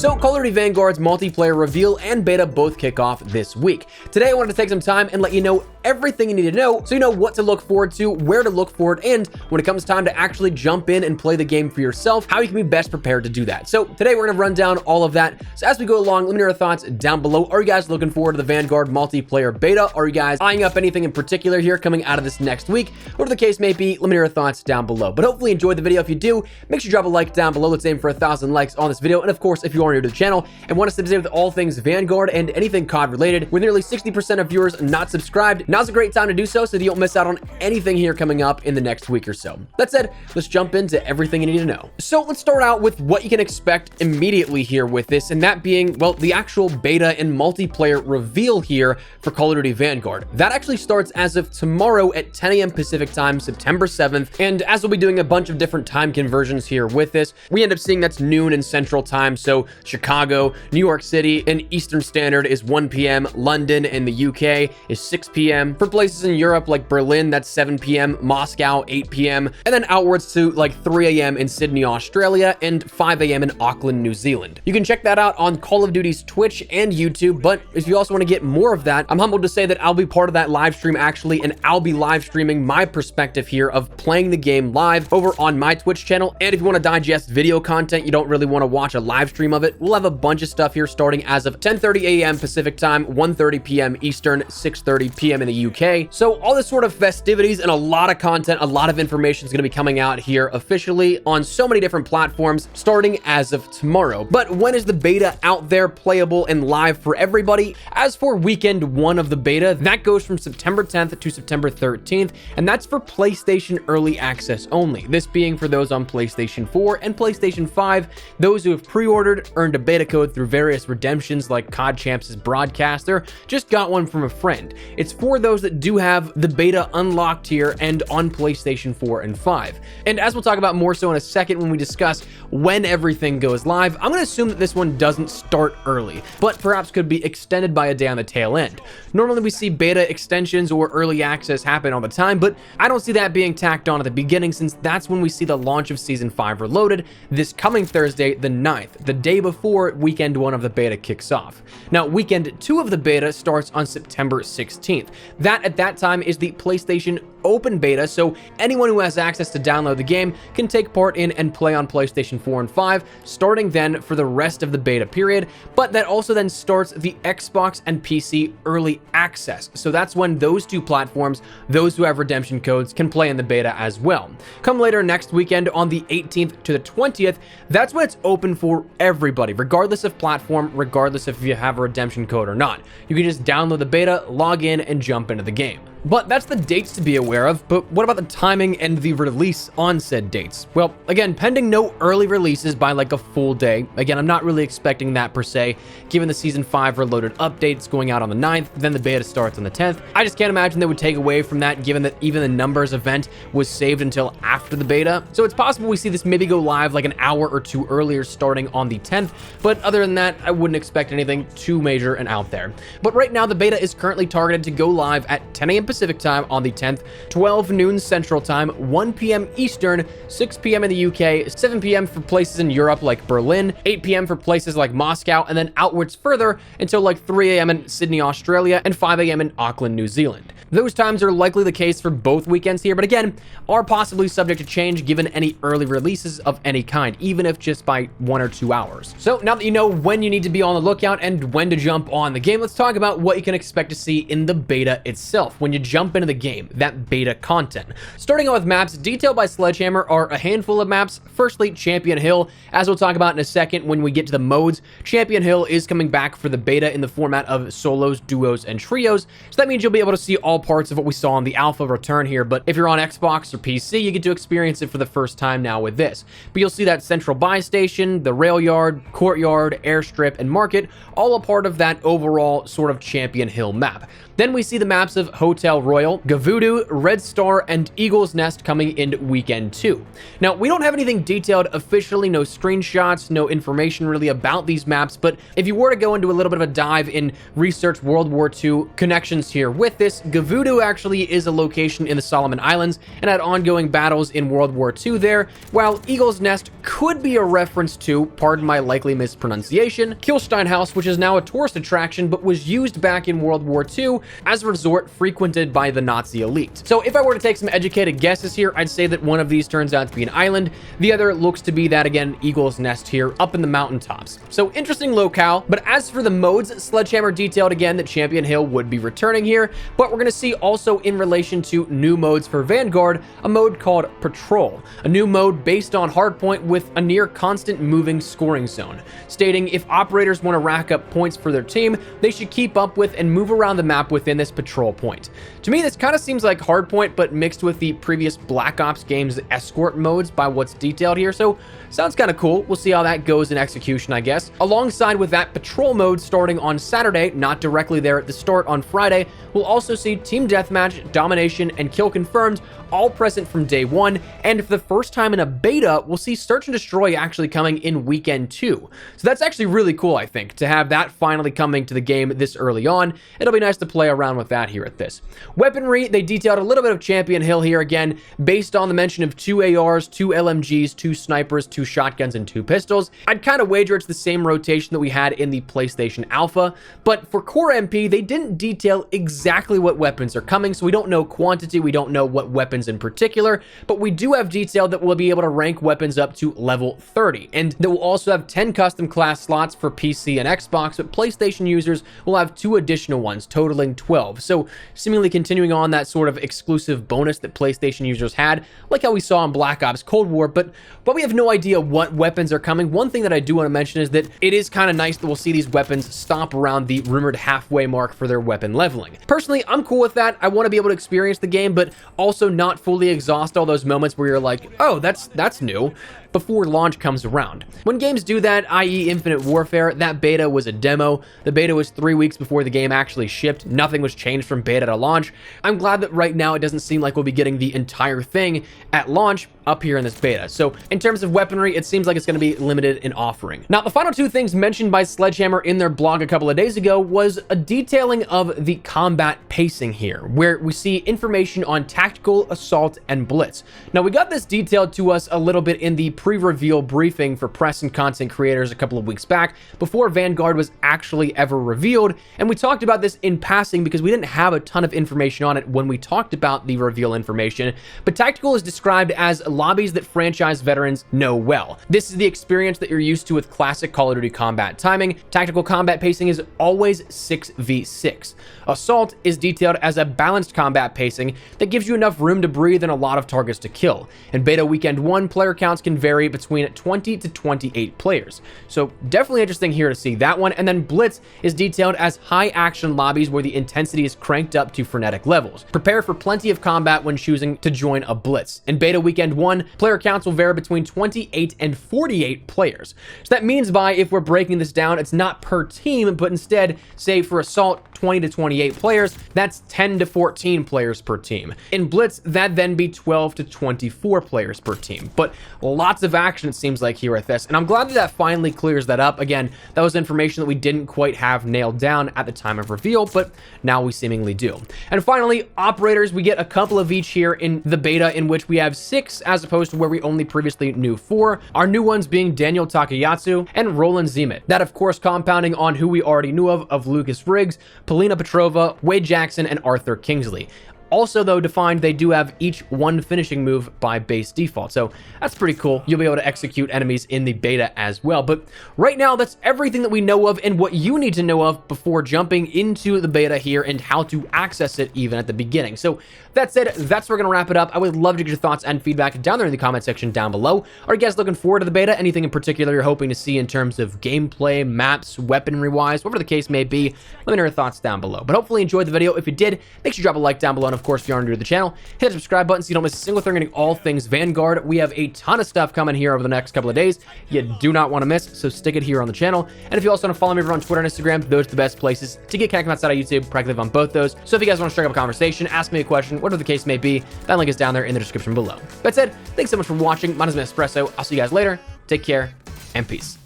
So Call of Duty Vanguard's multiplayer reveal and beta both kick off this week. Today I wanted to take some time and let you know everything you need to know so you know what to look forward to, where to look for it, and when it comes time to actually jump in and play the game for yourself, how you can be best prepared to do that. So today we're going to run down all of that. So as we go along, let me know your thoughts down below. Are you guys looking forward to the Vanguard multiplayer beta? Are you guys eyeing up anything in particular here coming out of this next week? Whatever the case may be, let me know your thoughts down below. But hopefully you enjoyed the video. If you do, make sure you drop a like down below. Let's aim for 1,000 likes on this video. And of course, if you are new to the channel and want to stay up to date with all things Vanguard and anything COD related, with nearly 60% of viewers not subscribed, now's a great time to do so you don't miss out on anything here coming up in the next week or so. That said, let's jump into everything you need to know. So let's start out with what you can expect immediately here with this, and that being, well, the actual beta and multiplayer reveal here for Call of Duty Vanguard. That actually starts as of tomorrow at 10 a.m. Pacific time, September 7th, and as we'll be doing a bunch of different time conversions here with this, we end up seeing that's noon in Central Time, so Chicago, New York City, and Eastern Standard is 1 p.m., London and the UK is 6 p.m. For places in Europe like Berlin, that's 7 p.m., Moscow, 8 p.m., and then outwards to like 3 a.m. in Sydney, Australia, and 5 a.m. in Auckland, New Zealand. You can check that out on Call of Duty's Twitch and YouTube, but if you also want to get more of that, I'm humbled to say that I'll be part of that live stream actually, and I'll be live streaming my perspective here of playing the game live over on my Twitch channel. And if you want to digest video content, you don't really want to watch a live stream of it, we'll have a bunch of stuff here starting as of 10:30 a.m. Pacific time, 1:30 p.m. Eastern, 6:30 p.m. in the UK. So all this sort of festivities and a lot of content, a lot of information is going to be coming out here officially on so many different platforms starting as of tomorrow. But when is the beta out there, playable and live for everybody? As for weekend one of the beta, that goes from September 10th to September 13th, and that's for PlayStation early access only. This being for those on PlayStation 4 and PlayStation 5, those who have pre-ordered, earned a beta code through various redemptions like COD Champs' broadcaster, just got one from a friend. It's for those that do have the beta unlocked here and on PlayStation 4 and 5. And as we'll talk about more so in a second when we discuss when everything goes live, I'm going to assume that this one doesn't start early, but perhaps could be extended by a day on the tail end. Normally we see beta extensions or early access happen all the time, but I don't see that being tacked on at the beginning, since that's when we see the launch of Season 5 Reloaded this coming Thursday, the 9th, the day before weekend one of the beta kicks off. Now, weekend two of the beta starts on September 16th. That at that time is the PlayStation open beta, so anyone who has access to download the game can take part in and play on PlayStation 4 and 5, starting then for the rest of the beta period. But that also then starts the Xbox and PC early access. So that's when those two platforms, those who have redemption codes, can play in the beta as well. Come later next weekend on the 18th to the 20th, that's when it's open for everybody, regardless of platform, regardless if you have a redemption code or not. You can just download the beta, log in, and jump into the game. But that's the dates to be aware of, but what about the timing and the release on said dates? Well, again, pending no early releases by like a full day. Again, I'm not really expecting that per se, given the Season 5 Reloaded updates going out on the 9th, then the beta starts on the 10th. I just can't imagine they would take away from that, given that even the numbers event was saved until after the beta. So it's possible we see this maybe go live like an hour or two earlier starting on the 10th, but other than that, I wouldn't expect anything too major and out there. But right now, the beta is currently targeted to go live at 10 a.m. Pacific time on the 10th, 12 noon Central Time, 1 p.m. Eastern, 6 p.m. in the UK, 7 p.m. for places in Europe like Berlin, 8 p.m. for places like Moscow, and then outwards further until like 3 a.m. in Sydney, Australia, and 5 a.m. in Auckland, New Zealand. Those times are likely the case for both weekends here, but again, are possibly subject to change given any early releases of any kind, even if just by 1 or 2 hours. So now that you know when you need to be on the lookout and when to jump on the game, let's talk about what you can expect to see in the beta itself when you jump into the game, that beta content. Starting out with maps, detailed by Sledgehammer are a handful of maps. Firstly, Champion Hill. As we'll talk about in a second when we get to the modes, Champion Hill is coming back for the beta in the format of solos, duos, and trios, so that means you'll be able to see all parts of what we saw in the alpha return here, but if you're on Xbox or PC, you get to experience it for the first time now with this. But you'll see that central buy station, the rail yard, courtyard, airstrip, and market, all a part of that overall sort of Champion Hill map. Then we see the maps of Hotel Hotel Royal, Gavudu, Red Star, and Eagle's Nest coming in weekend 2. Now, we don't have anything detailed officially, no screenshots, no information really about these maps, but if you were to go into a little bit of a dive in research World War II connections here with this, Gavudu actually is a location in the Solomon Islands and had ongoing battles in World War II there, while Eagle's Nest could be a reference to, pardon my likely mispronunciation, Kielstein House, which is now a tourist attraction but was used back in World War II as a resort frequented by the Nazi elite. So if I were to take some educated guesses here, I'd say that one of these turns out to be an island. The other looks to be that, again, Eagle's Nest here up in the mountaintops. So interesting locale. But as for the modes, Sledgehammer detailed again that Champion Hill would be returning here, but we're going to see also in relation to new modes for Vanguard, a mode called Patrol, a new mode based on Hardpoint with a near constant moving scoring zone, stating if operators want to rack up points for their team, they should keep up with and move around the map within this patrol point. To me, this kind of seems like Hardpoint, but mixed with the previous Black Ops games escort modes by what's detailed here, so sounds kind of cool. We'll see how that goes in execution, I guess. Alongside with that patrol mode starting on Saturday, not directly there at the start on Friday, we'll also see Team Deathmatch, Domination, and Kill Confirmed all present from day 1, and for the first time in a beta, we'll see Search and Destroy actually coming in weekend 2. So that's actually really cool, I think, to have that finally coming to the game this early on. It'll be nice to play around with that here at this. Weaponry, they detailed a little bit of Champion Hill here again, based on the mention of 2 ARs, 2 LMGs, 2 snipers, 2 shotguns, and 2 pistols. I'd kind of wager it's the same rotation that we had in the PlayStation Alpha, but for Core MP, they didn't detail exactly what weapons are coming, so we don't know quantity, we don't know what weapons in particular, but we do have detail that we'll be able to rank weapons up to level 30, and that will also have 10 custom class slots for PC and Xbox, but PlayStation users will have 2 additional ones, totaling 12. So seemingly continuing on that sort of exclusive bonus that PlayStation users had, like how we saw in Black Ops Cold War, but we have no idea what weapons are coming. One thing that I do want to mention is that it is kind of nice that we'll see these weapons stop around the rumored halfway mark for their weapon leveling. Personally, I'm cool with that. I want to be able to experience the game, but also not fully exhaust all those moments where you're like, oh, that's new, before launch comes around. When games do that, i.e. Infinite Warfare, that beta was a demo. The beta was 3 weeks before the game actually shipped. Nothing was changed from beta to launch. I'm glad that right now it doesn't seem like we'll be getting the entire thing at launch up here in this beta. So in terms of weaponry, it seems like it's going to be limited in offering. Now, the final 2 things mentioned by Sledgehammer in their blog a couple of days ago was a detailing of the combat pacing here, where we see information on tactical, assault, and blitz. Now, we got this detailed to us a little bit in the pre-reveal briefing for press and content creators a couple of weeks back, before Vanguard was actually ever revealed, and we talked about this in passing because we didn't have a ton of information on it when we talked about the reveal information, but tactical is described as lobbies that franchise veterans know well. This is the experience that you're used to with classic Call of Duty combat timing. Tactical combat pacing is always 6v6. Assault is detailed as a balanced combat pacing that gives you enough room to breathe and a lot of targets to kill. In beta weekend 1, player counts can vary between 20 to 28 players. So definitely interesting here to see that one. And then Blitz is detailed as high action lobbies where the intensity is cranked up to frenetic levels. Prepare for plenty of combat when choosing to join a Blitz. In beta weekend 1, player counts will vary between 28 and 48 players. So that means by, if we're breaking this down, it's not per team, but instead, say for Assault, 20 to 28 players, that's 10 to 14 players per team. In Blitz, that'd then be 12 to 24 players per team. But lots of action, it seems like, here at this, and I'm glad that that finally clears that up. Again, that was information that we didn't quite have nailed down at the time of reveal, but now we seemingly do. And finally, operators, we get a couple of each here in the beta, in which we have 6 as opposed to where we only previously knew 4. Our new ones being Daniel Takayatsu and Roland Zemet. That, of course, compounding on who we already knew of Lucas Riggs, Polina Petrova, Wade Jackson, and Arthur Kingsley. Also, though, defined, they do have each one finishing move by base default, so that's pretty cool. You'll be able to execute enemies in the beta as well. But right now, that's everything that we know of and what you need to know of before jumping into the beta here and how to access it even at the beginning. So that said, that's where we're going to wrap it up. I would love to get your thoughts and feedback down there in the comment section down below. Are you guys looking forward to the beta? Anything in particular you're hoping to see in terms of gameplay, maps, weaponry-wise, whatever the case may be? Let me know your thoughts down below. But hopefully you enjoyed the video. If you did, make sure you drop a like down below and Of course, if you aren't new to the channel, hit the subscribe button so you don't miss a single thing regarding all things Vanguard. We have a ton of stuff coming here over the next couple of days you do not want to miss, so stick it here on the channel. And if you also want to follow me over on Twitter and Instagram, those are the best places to get connected outside of YouTube. Practically live on both those. So if you guys want to strike up a conversation, ask me a question, whatever the case may be, that link is down there in the description below. That said, thanks so much for watching. My name is Espresso. I'll see you guys later. Take care and peace.